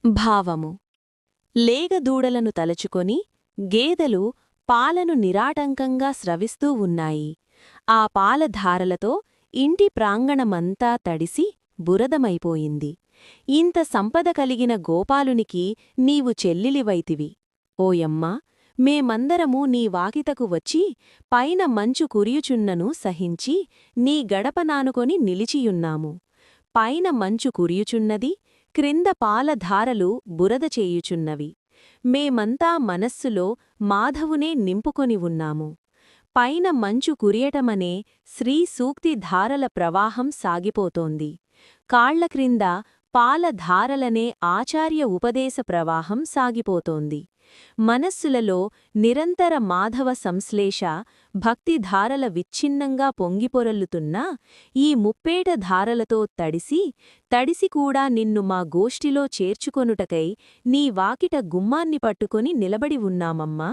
భావము లేగదూడలను తలచుకొని గేదెలు పాలను నిరాటంకంగా స్రవిస్తూ ఉన్నాయి. ఆ పాలధారలతో ఇంటి ప్రాంగణమంతా తడిసి బురదమైపోయింది. ఇంత సంపద కలిగిన గోపాలునికి నీవు చెల్లిలివైతివి. ఓయమ్మా, మేమందరము నీ వాకితకు వచ్చి పైన మంచు కురియుచున్నను సహించి నీ గడపనానుకొని నిలిచియున్నాము. పైన మంచు కురియుచున్నది, క్రింద పాలధారలు బురద చేయుచున్నవి. మేమంతా మనస్సులో మాధవునే నింపుకొని ఉన్నాము. పైన మంచు కురియటమనే శ్రీ సూక్తి ధారల ప్రవాహం సాగిపోతోంది. కాళ్లక్రింద పాలధారలనే ఆచార్య ఉపదేశ ప్రవాహం సాగిపోతోంది. మనస్సులలో నిరంతర మాధవ సంశ్లేష భక్తిధారల విచ్ఛిన్నంగా పొంగిపొరల్లుతున్నా ఈ ముప్పేట ధారలతో తడిసికూడా నిన్ను మా గోష్ఠిలో చేర్చుకొనుటకై నీ వాకిట గుమ్మాన్ని పట్టుకొని నిలబడి ఉన్నామమ్మా.